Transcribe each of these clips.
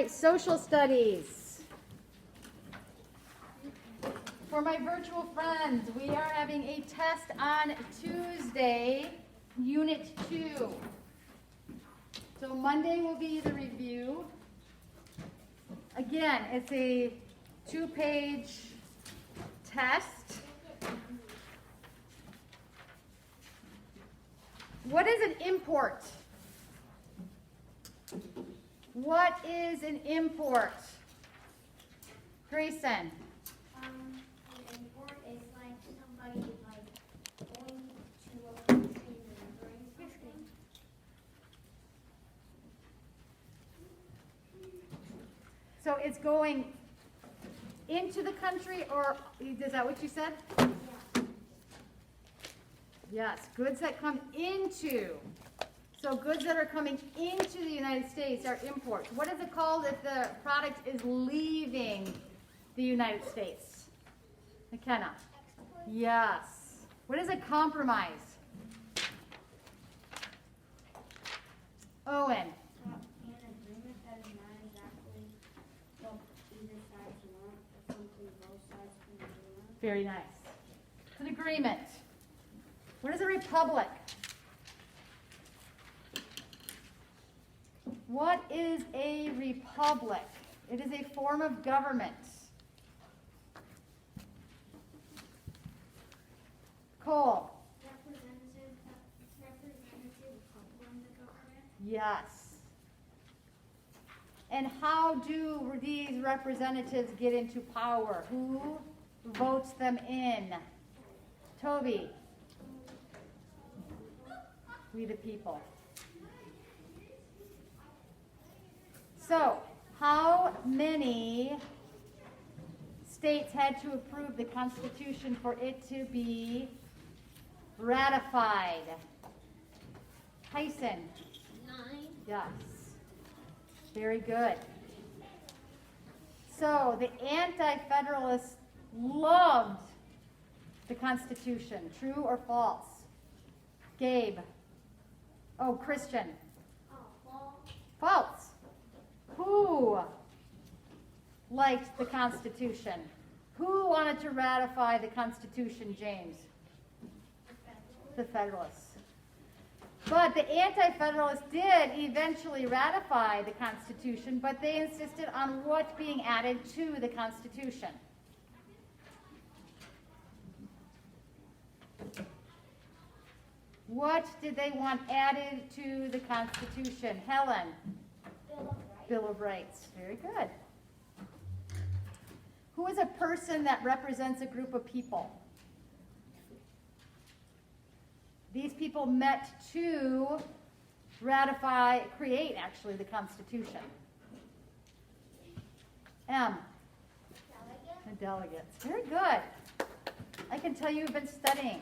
right, social studies. For my virtual friends, we are having a test on Tuesday, Unit 2. So Monday will be the review. Again, it's a 2-page test. What is an import? What is an import? Grayson. An import is like somebody going to a country and bring something. So it's going into the country, or is that what you said? Yeah. Yes, goods that come into. So goods that are coming into the United States are imports. What is it called if the product is leaving the United States? McKenna. Export. Yes. What is a compromise? Owen. An agreement that is not exactly what either sides want, but something both sides can agree on. Very nice. It's an agreement. What is a republic? What is a republic? It is a form of government. Cole. Representative of the government. Yes. And how do these representatives get into power? Who votes them in? Toby. We the people. So, how many states had to approve the Constitution for it to be ratified? Tyson. 9. Yes. Very good. So, the Anti-Federalists loved the Constitution. True or false? Gabe. Oh, Christian. Well, False. Who liked the Constitution? Who wanted to ratify the Constitution, James? The Federalists. But the Anti-Federalists did eventually ratify the Constitution, but they insisted on what being added to the Constitution? What did they want added to the Constitution? Helen? Bill of Rights. Very good. Who is a person that represents a group of people? These people met to create actually the Constitution. M. The delegates. Very good. I can tell you've been studying.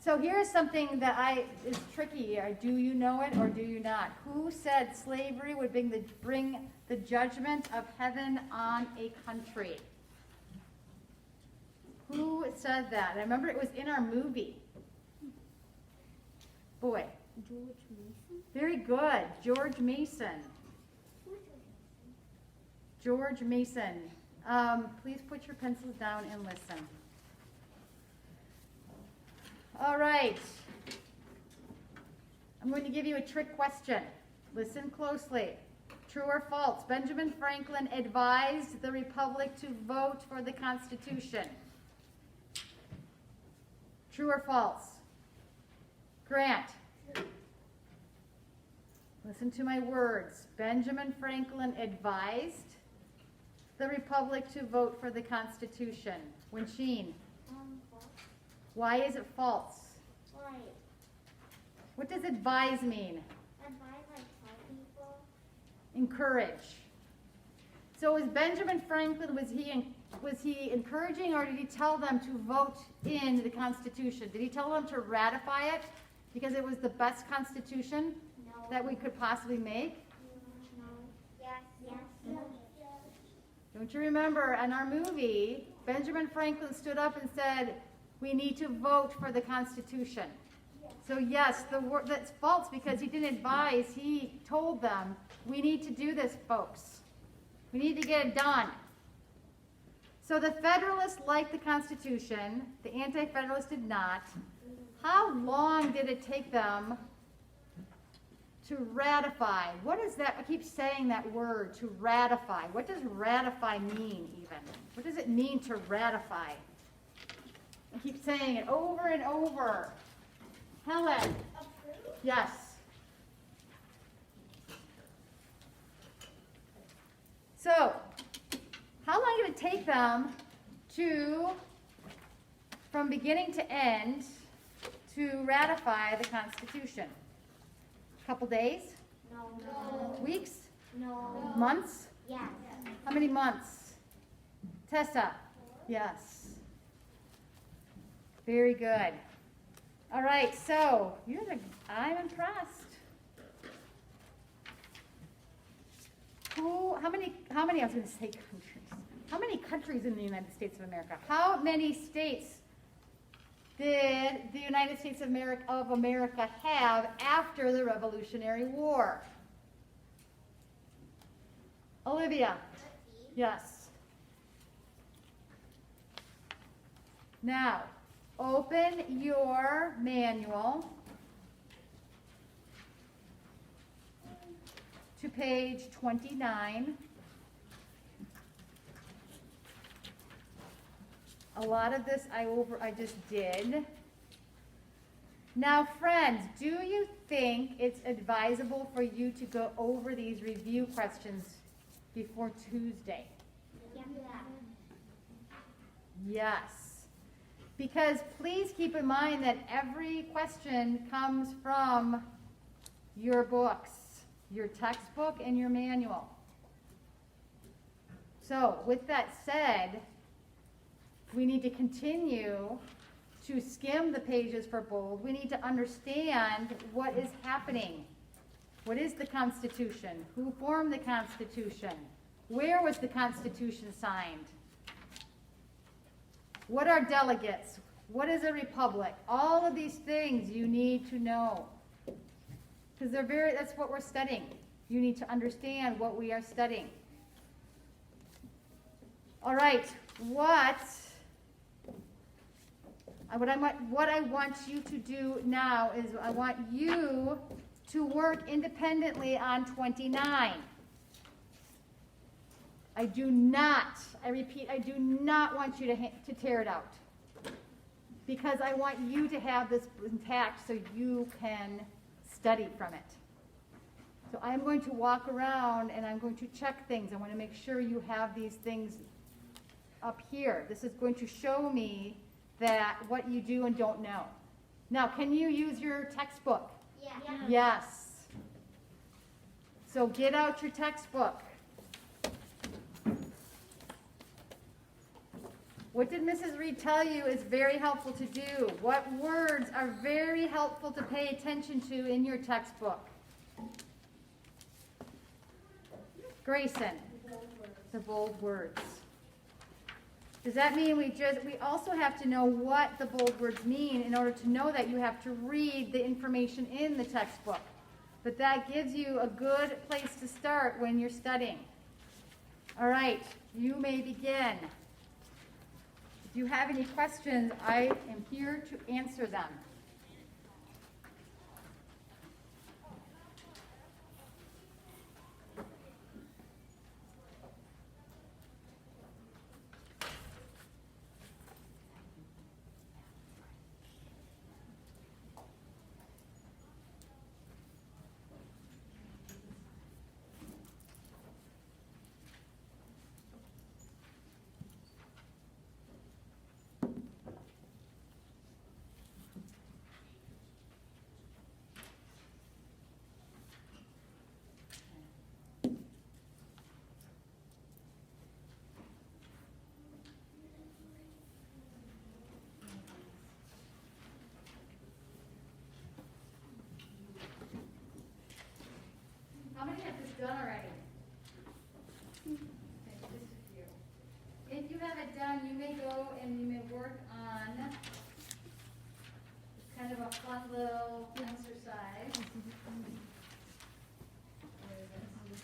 So here's something that is tricky. Do you know it or do you not? Who said slavery would bring the judgment of heaven on a country? Who said that? I remember it was in our movie. Boy. George Mason. Very good. George Mason. George Mason. Please put your pencils down and listen. All right. I'm going to give you a trick question. Listen closely. True or false? Benjamin Franklin advised the Republic to vote for the Constitution. True or false? Grant. Listen to my words. Benjamin Franklin advised the Republic to vote for the Constitution. Winsheen. False. Why is it false? Right. What does advise mean? Advise, tell people. Encourage. So was Benjamin Franklin, was he encouraging, or did he tell them to vote in the Constitution? Did he tell them to ratify it because it was the best Constitution No. that we could possibly make? No. Yes. Yes. No. Don't you remember in our movie, Benjamin Franklin stood up and said, we need to vote for the Constitution. So yes, that's false because he didn't advise, he told them We need to do this, folks. We need to get it done. So the Federalists liked the Constitution. The Anti-Federalists did not. How long did it take them to ratify? What is that? I keep saying that word, to ratify. What does ratify mean even? What does it mean to ratify? I keep saying it over and over. Helen. Approve? Yes. So, how long did it take them to, from beginning to end, to ratify the Constitution? A couple days? No. Weeks? No. Months? Yes. How many months? Tessa? Yes. Very good. All right, so I'm impressed. How many, I was going to say countries. How many countries in the United States of America? How many states did the United States of America have after the Revolutionary War? Olivia? Yes. Now, open your manual to page 29. A lot of this I just did. Now, friends, do you think it's advisable for you to go over these review questions before Tuesday? Yeah. Yes. Because please keep in mind that every question comes from your books, your textbook and your manual. So, with that said, we need to continue to skim the pages for bold. We need to understand what is happening. What is the Constitution? Who formed the Constitution? Where was the Constitution signed? What are delegates? What is a republic? All of these things you need to know. Because that's what we're studying. You need to understand what we are studying. All right, what I want you to do now is I want you to work independently on 29. I repeat, I do not want you to tear it out. Because I want you to have this intact so you can study from it. So I'm going to walk around and I'm going to check things. I want to make sure you have these things up here. This is going to show me that what you do and don't know. Now, can you use your textbook? Yeah. Yes. So get out your textbook. What did Mrs. Reed tell you is very helpful to do? What words are very helpful to pay attention to in your textbook? Grayson, the bold words. Does that mean we also have to know what the bold words mean? In order to know that, you have to read the information in the textbook. But that gives you a good place to start when you're studying. All right, you may begin. If you have any questions, I am here to answer them. How many have this done already? Okay, just a few. If you have it done, you may go and you may work on kind of a fun little exercise. Where is this?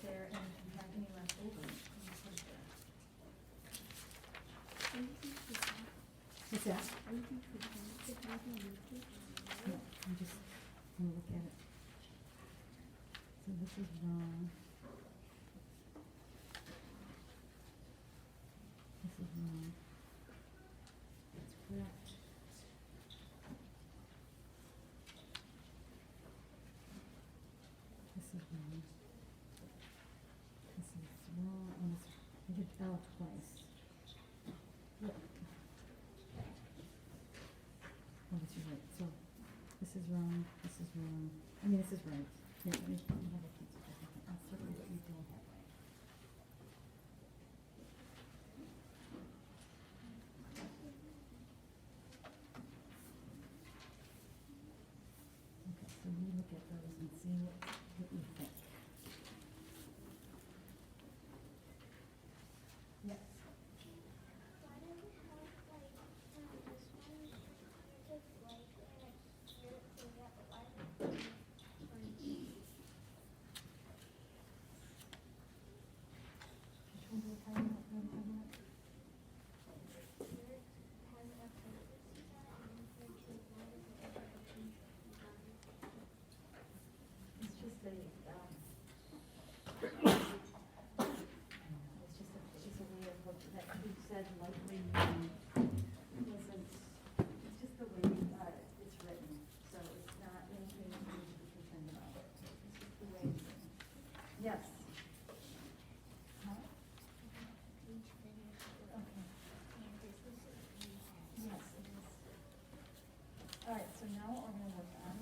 there, and if you have any left over, you put it there. What's that? No, I'm just gonna look at it. So this is wrong. This is wrong. That's correct. This is wrong. This is wrong, and this, I did L twice. Yep. Oh, this is right, so, this is wrong, this is wrong, I mean, this is right. Here, let me have a piece of it. I'll circle what you don't have right. Okay, so you look at those and see what you think. Yes. Why do we have like, this one is like, here, so we have 11. Which one do we have? What do we have? It's just a, it's just a way of looking at, you said likely, wasn't, it's just the way, it's written, so it's not anything you need to be concerned about. It's just the way it's written. Yes. Huh? Okay. Yes, it is. All right, so now what we're gonna work on.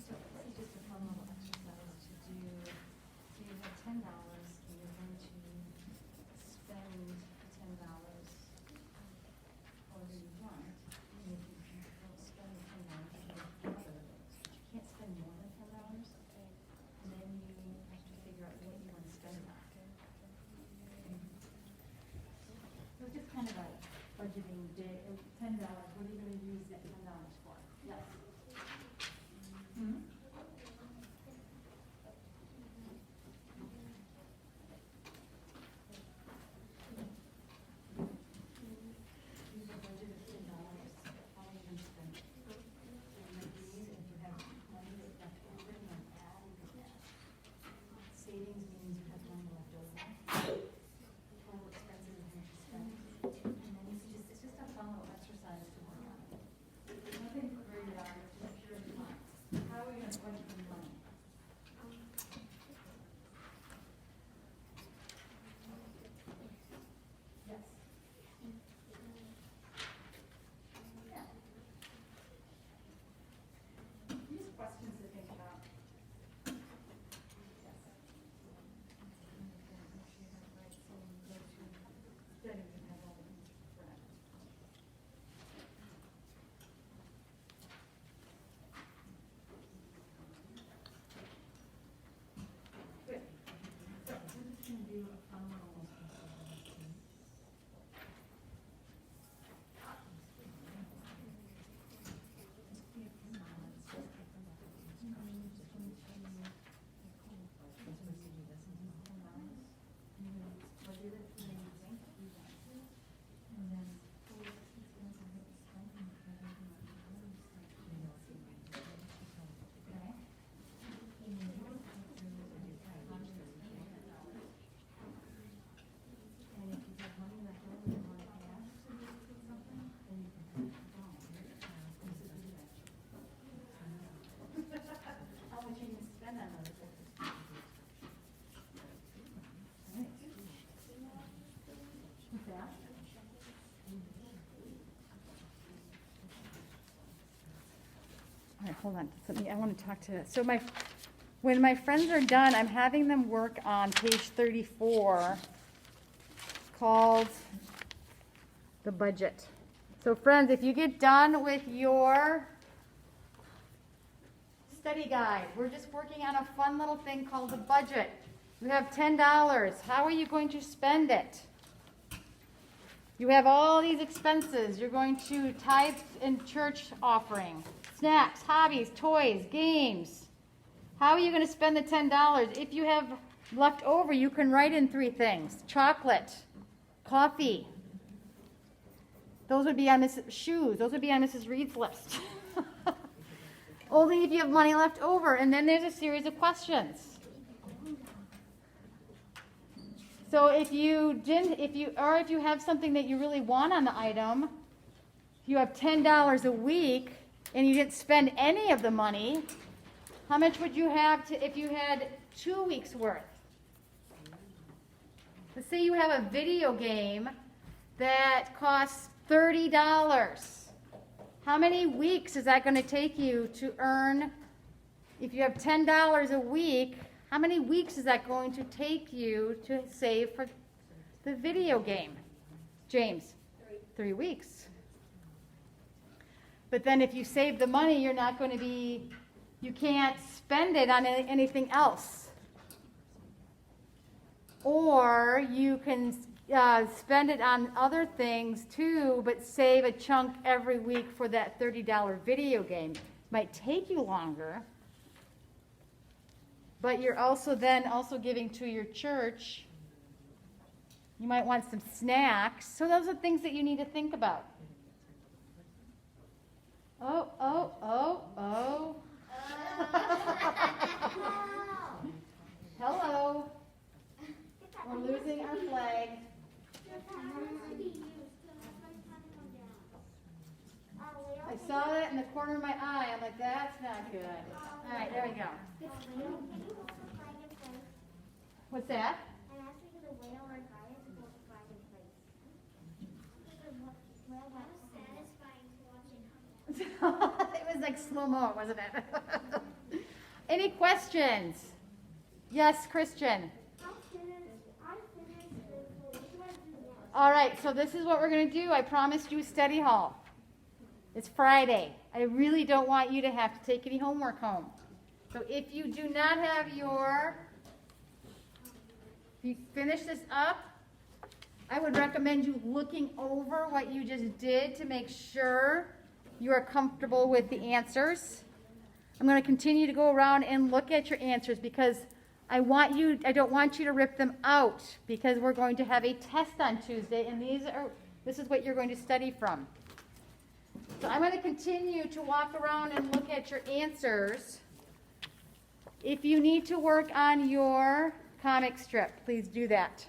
So this is just a fun little exercise to do. So you have $10 and you're going to spend $10 however you want. And if you don't spend the $10, you can cover it. But you can't spend more than $10. And then you have to figure out what you want to spend it on. So it's just kind of a budgeting day, $10, what are you gonna use that $10 for? Yes? Hmm? Use a budget of $10, how are you gonna spend it? So you might use it if you have money that's left over, you might add, you can add. Savings means you have money left over. Total expenses is how much you spend. And then it's just a fun little exercise to work on. Nothing to worry about, it's just pure fun. How are we gonna budget the money? Yes. Yeah. These questions to think about. Yes. Make sure you have the right, so when you go to study, you have all the answers correct. Good. So we're just gonna do a fun little. And if you have money left over you want to add something, then you can put it down. This is the action. How much are you gonna spend on those things? Alright. What's that? All right, hold on. I want to talk to, so when my friends are done, I'm having them work on page 34 called the budget. So friends, if you get done with your study guide, we're just working on a fun little thing called the budget. You have $10. How are you going to spend it? You have all these expenses. You're going to tithe and church offering, snacks, hobbies, toys, games. How are you going to spend the $10? If you have left over, you can write in 3 things: chocolate, coffee. Those would be on Mrs. Shoes. Those would be on Mrs. Reed's list. Only if you have money left over. And then there's a series of questions. So if you have something that you really want on the item, if you have $10 a week and you didn't spend any of the money, how much would you have if you had 2 weeks worth? Let's say you have a video game that costs $30. How many weeks is that going to take you to earn? If you have $10 a week, how many weeks is that going to take you to save for the video game? James? 3 weeks. But then if you save the money, you can't spend it on anything else. Or you can spend it on other things too, but save a chunk every week for that $30 video game. Might take you longer, but you're also giving to your church. You might want some snacks. So those are things that you need to think about. Oh. Hello. We're losing our flag. I saw that in the corner of my eye. I'm like, that's not good. All right, there we go. What's that? I'm asking for the whale or guy to go find in place. That was satisfying to watching. It was like slow-mo, wasn't it? Any questions? Yes, Christian. I'm finished. What do I do next? All right, so this is what we're going to do. I promised you study hall. It's Friday. I really don't want you to have to take any homework home. So if you do not have if you finish this up, I would recommend you looking over what you just did to make sure you are comfortable with the answers. I'm going to continue to go around and look at your answers because I don't want you to rip them out because we're going to have a test on Tuesday, and this is what you're going to study from. So I'm going to continue to walk around and look at your answers. If you need to work on your comic strip, please do that.